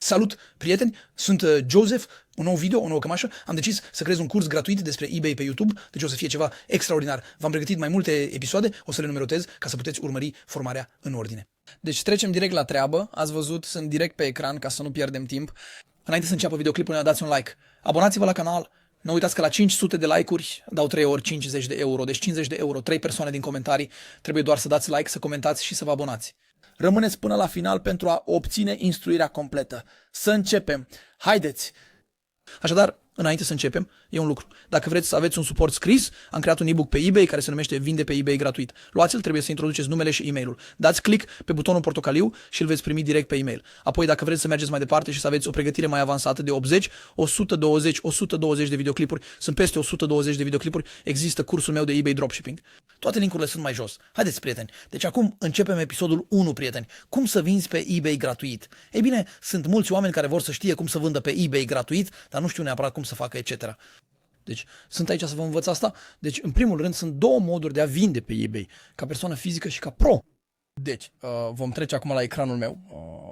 Salut, prieteni! Sunt Joseph, un nou video, o nouă cămașă. Am decis să creez un curs gratuit despre eBay pe YouTube, deci o să fie ceva extraordinar. V-am pregătit mai multe episoade, o să le numerotez ca să puteți urmări formarea în ordine. Deci trecem direct la treabă. Ați văzut, sunt direct pe ecran ca să nu pierdem timp. Înainte să înceapă videoclipul, dați un like. Abonați-vă la canal. Nu uitați că la 500 de like-uri dau 3 ori 50 de euro, deci 50 de euro, 3 persoane din comentarii. Trebuie doar să dați like, să comentați și să vă abonați. Rămâneți până la final pentru a obține instruirea completă. Să începem! Haideți! Așadar, înainte să începem, e un lucru. Dacă vreți să aveți un suport scris, am creat un e-book pe eBay care se numește Vinde pe eBay gratuit. Luați-l, trebuie să introduceți numele și e-mailul. Dați click pe butonul portocaliu și îl veți primi direct pe e-mail. Apoi, dacă vreți să mergeți mai departe și să aveți o pregătire mai avansată de 80, 120, 120 de videoclipuri, sunt peste 120 de videoclipuri, există cursul meu de eBay dropshipping. Toate linkurile sunt mai jos. Haideți, prieteni. Deci acum începem episodul 1, prieteni. Cum să vinzi pe eBay gratuit? Ei bine, sunt mulți oameni care vor să știe cum să vândă pe eBay gratuit, dar nu știu neapărat cum să facă, etc. Deci, sunt aici să vă învăț asta. Deci, în primul rând, sunt două moduri de a vinde pe eBay, ca persoană fizică și ca pro. Deci, vom trece acum la ecranul meu.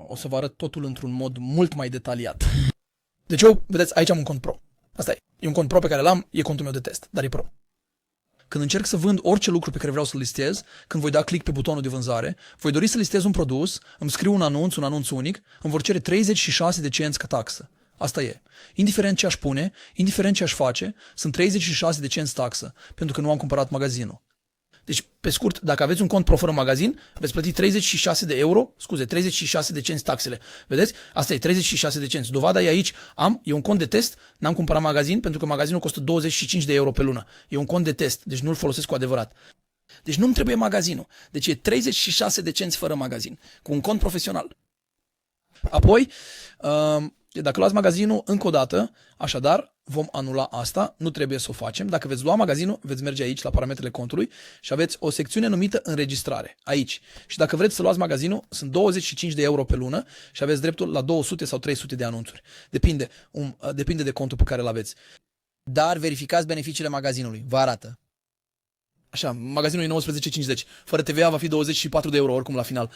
O să vă arăt totul într-un mod mult mai detaliat. Deci eu, vedeți, aici am un cont pro. Asta e. E un cont pro pe care l-am, e contul meu de test, dar e pro. Când încerc să vând orice lucru pe care vreau să-l listez, când voi da click pe butonul de vânzare, voi dori să listez un produs, îmi scriu un anunț unic, îmi vor cere 36 de cenți ca taxă. Asta e. Indiferent ce aș pune, indiferent ce aș face, sunt 36 de cenți taxă, pentru că nu am cumpărat magazinul. Deci, pe scurt, dacă aveți un cont pro fără magazin, veți plăti 36 de euro, 36 de cenți taxele. Vedeți? Asta e 36 de cenți. Dovada e aici, e un cont de test, n-am cumpărat magazin pentru că magazinul costă 25 de euro pe lună. E un cont de test, deci nu-l folosesc cu adevărat. Deci nu-mi trebuie magazinul. Deci e 36 de cenți fără magazin, cu un cont profesional. Apoi, dacă luați magazinul încă o dată, așadar, vom anula asta, nu trebuie să o facem. Dacă veți lua magazinul, veți merge aici la parametrele contului și aveți o secțiune numită înregistrare, aici. Și dacă vreți să luați magazinul, sunt 25 de euro pe lună și aveți dreptul la 200 sau 300 de anunțuri. Depinde de contul pe care îl aveți. Dar verificați beneficiile magazinului. Vă arată. Așa, magazinul e 19,50. Fără TVA va fi 24 de euro oricum la final.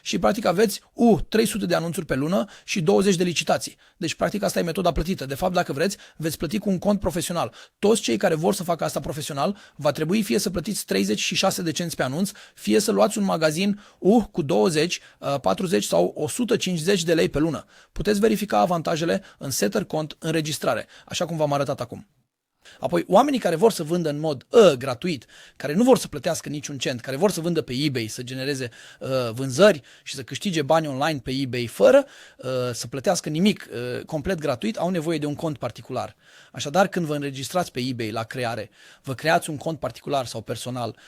Și practic aveți 300 de anunțuri pe lună și 20 de licitații. Deci practic asta e metoda plătită. De fapt, dacă vreți, veți plăti cu un cont profesional. Toți cei care vor să facă asta profesional, va trebui fie să plătiți 36 de cenți pe anunț, fie să luați un magazin cu 20, 40 sau 150 de lei pe lună. Puteți verifica avantajele în setter cont înregistrare, așa cum v-am arătat acum. Apoi, oamenii care vor să vândă în mod gratuit, care nu vor să plătească niciun cent, care vor să vândă pe eBay, să genereze vânzări și să câștige bani online pe eBay fără să plătească nimic complet gratuit, au nevoie de un cont particular. Așadar, când vă înregistrați pe eBay la creare, vă creați un cont particular sau personal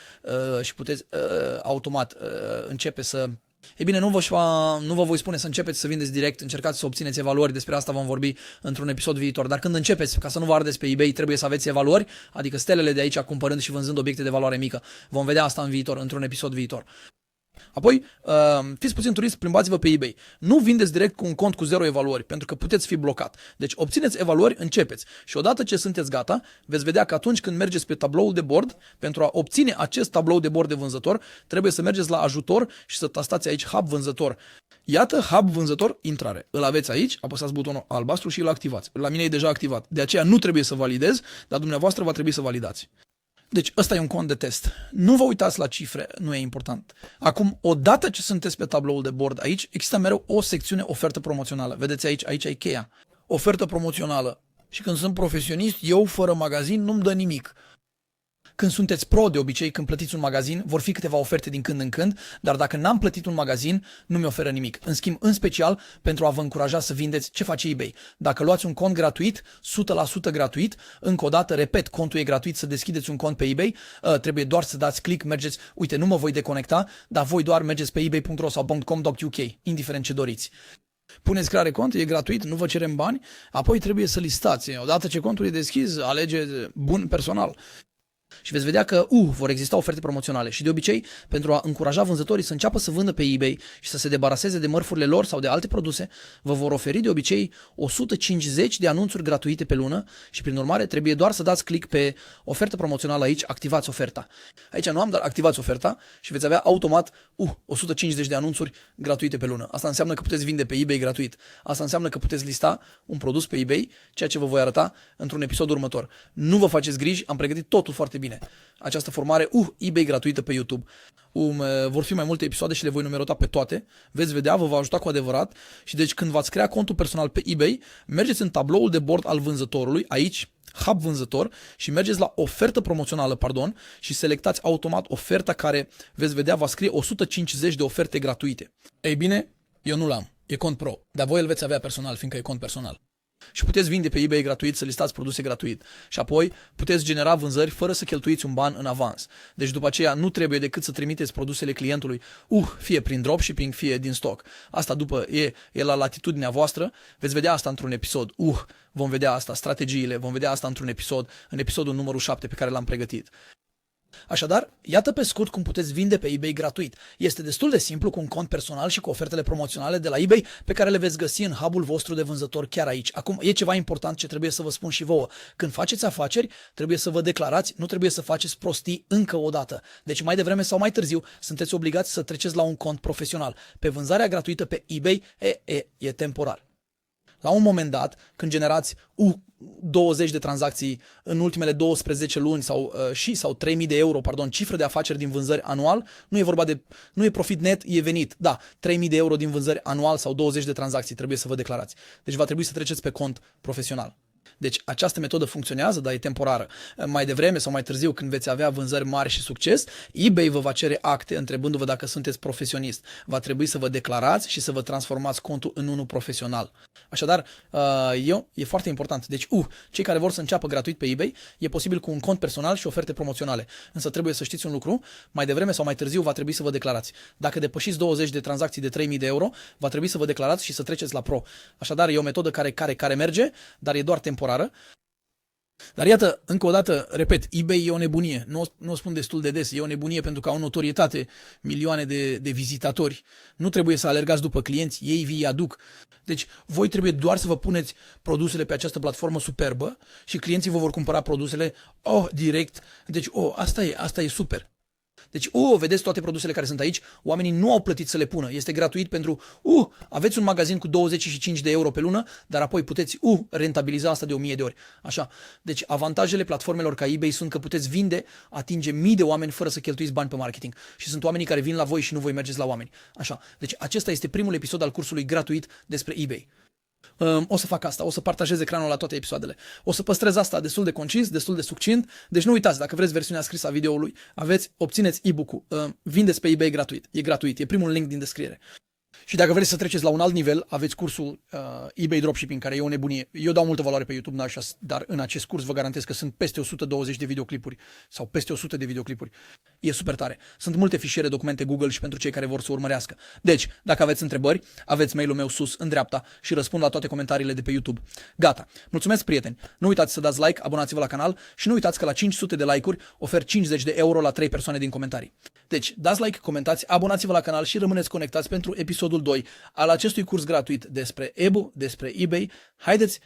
și puteți automat începe să... Ei bine, nu vă voi spune să începeți să vindeți direct, încercați să obțineți evaluări, despre asta vom vorbi într-un episod viitor, dar când începeți, ca să nu vă ardeți pe eBay, trebuie să aveți evaluări, adică stelele de aici cumpărând și vânzând obiecte de valoare mică. Vom vedea asta în viitor, într-un episod viitor. Apoi, fiți puțin turist, plimbați-vă pe eBay. Nu vindeți direct cu un cont cu 0 evaluări, pentru că puteți fi blocat. Deci obțineți evaluări, începeți. Și odată ce sunteți gata, veți vedea că atunci când mergeți pe tabloul de bord, pentru a obține acest tablou de bord de vânzător, trebuie să mergeți la ajutor și să tastați aici Hub Vânzător. Iată Hub Vânzător Intrare. Îl aveți aici, apăsați butonul albastru și îl activați. La mine e deja activat. De aceea nu trebuie să validez, dar dumneavoastră va trebui să validați. Deci ăsta e un cont de test. Nu vă uitați la cifre, nu e important. Acum, odată ce sunteți pe tabloul de bord aici, există mereu o secțiune ofertă promoțională. Vedeți aici e cheia. Ofertă promoțională. Și când sunt profesionist, eu fără magazin nu-mi dă nimic. Când sunteți pro, de obicei, când plătiți un magazin, vor fi câteva oferte din când în când, dar dacă n-am plătit un magazin, nu mi oferă nimic. În schimb, în special, pentru a vă încuraja să vindeți, ce face eBay? Dacă luați un cont gratuit, 100% gratuit, încă o dată, repet, contul e gratuit, să deschideți un cont pe eBay, trebuie doar să dați click, mergeți, uite, nu mă voi deconecta, dar voi doar mergeți pe ebay.ro sau .com.uk, indiferent ce doriți. Puneți creare cont, e gratuit, nu vă cerem bani, apoi trebuie să listați. Odată ce contul e deschis, alege bun personal. Și veți vedea că vor exista oferte promoționale și de obicei, pentru a încuraja vânzătorii să înceapă să vândă pe eBay și să se debaraseze de mărfurile lor sau de alte produse, vă vor oferi de obicei 150 de anunțuri gratuite pe lună și prin urmare trebuie doar să dați click pe ofertă promoțională aici, activați oferta. Aici nu am, dar activați oferta și veți avea automat 150 de anunțuri gratuite pe lună. Asta înseamnă că puteți vinde pe eBay gratuit. Asta înseamnă că puteți lista un produs pe eBay, ceea ce vă voi arăta într-un episod următor. Nu vă faceți griji, am pregătit totul foarte bine. Această formare eBay gratuită pe YouTube. Vor fi mai multe episoade și le voi numerota pe toate. Veți vedea, vă va ajuta cu adevărat. Și deci când v-ați crea contul personal pe eBay, mergeți în tabloul de bord al vânzătorului, aici, Hub Vânzător, și mergeți la ofertă promoțională, și selectați automat oferta care, veți vedea, va scrie 150 de oferte gratuite. Ei bine, eu nu l-am. E cont pro. Dar voi îl veți avea personal, fiindcă e cont personal. Și puteți vinde pe eBay gratuit, să listați produse gratuit. Și apoi puteți genera vânzări fără să cheltuiți un ban în avans. Deci după aceea nu trebuie decât să trimiteți produsele clientului, fie prin dropshipping, fie din stoc. Asta după e la latitudinea voastră. Veți vedea asta într-un episod. Vom vedea asta, strategiile, vom vedea asta într-un episod, în episodul numărul 7 pe care l-am pregătit. Așadar, iată pe scurt cum puteți vinde pe eBay gratuit. Este destul de simplu cu un cont personal și cu ofertele promoționale de la eBay pe care le veți găsi în hub-ul vostru de vânzător chiar aici. Acum, e ceva important ce trebuie să vă spun și vouă. Când faceți afaceri, trebuie să vă declarați, nu trebuie să faceți prostii încă o dată. Deci mai devreme sau mai târziu sunteți obligați să treceți la un cont profesional. Pe vânzarea gratuită pe eBay e temporar. La un moment dat, când generați 20 de tranzacții în ultimele 12 luni sau 3000 de euro, cifră de afaceri din vânzări anual, nu e profit net, e venit. Da, 3000 de euro din vânzări anual sau 20 de tranzacții trebuie să vă declarați. Deci va trebui să treceți pe cont profesional. Deci această metodă funcționează, dar e temporară. Mai devreme sau mai târziu, când veți avea vânzări mari și succes, eBay vă va cere acte întrebându-vă dacă sunteți profesionist. Va trebui să vă declarați și să vă transformați contul în unul profesional. Așadar, e foarte important. Deci, cei care vor să înceapă gratuit pe eBay, e posibil cu un cont personal și oferte promoționale. Însă trebuie să știți un lucru, mai devreme sau mai târziu va trebui să vă declarați. Dacă depășiți 20 de tranzacții de 3000 de euro, va trebui să vă declarați și să treceți la pro. Așadar, e o metodă care merge, dar e doar temporară. Dar iată, încă o dată, repet, eBay e o nebunie. Nu o spun destul de des, e o nebunie pentru că au notorietate milioane de vizitatori. Nu trebuie să alergați după clienți, ei vi aduc. Deci voi trebuie doar să vă puneți produsele pe această platformă superbă și clienții vă vor cumpăra produsele direct. Deci, asta e super. Deci, vedeți toate produsele care sunt aici, oamenii nu au plătit să le pună, este gratuit pentru, aveți un magazin cu 25 de euro pe lună, dar apoi puteți, rentabiliza asta de 1000 de ori. Așa. Deci, avantajele platformelor ca eBay sunt că puteți atinge mii de oameni fără să cheltuiți bani pe marketing. Și sunt oamenii care vin la voi și nu voi mergeți la oameni. Așa. Deci, acesta este primul episod al cursului gratuit despre eBay. O să fac asta, o să partajez ecranul la toate episoadele. O să păstrez asta destul de concis, destul de succint. Deci nu uitați, dacă vreți versiunea scrisă a videoului, obțineți e-book-ul. Vindeți pe eBay gratuit. E gratuit, e primul link din descriere. Și dacă vreți să treceți la un alt nivel, aveți cursul eBay Dropshipping, care e o nebunie. Eu dau multă valoare pe YouTube, dar în acest curs vă garantez că sunt peste 120 de videoclipuri sau peste 100 de videoclipuri. E super tare. Sunt multe fișiere, documente Google și pentru cei care vor să urmărească. Deci, dacă aveți întrebări, aveți mail-ul meu sus în dreapta și răspund la toate comentariile de pe YouTube. Gata. Mulțumesc, prieteni. Nu uitați să dați like, abonați-vă la canal și nu uitați că la 500 de like-uri ofer 50 de euro la 3 persoane din comentarii. Deci, dați like, comentați, abonați-vă la canal și rămâneți conectați pentru episodul 2 al acestui curs gratuit despre EBU, despre eBay. Haideți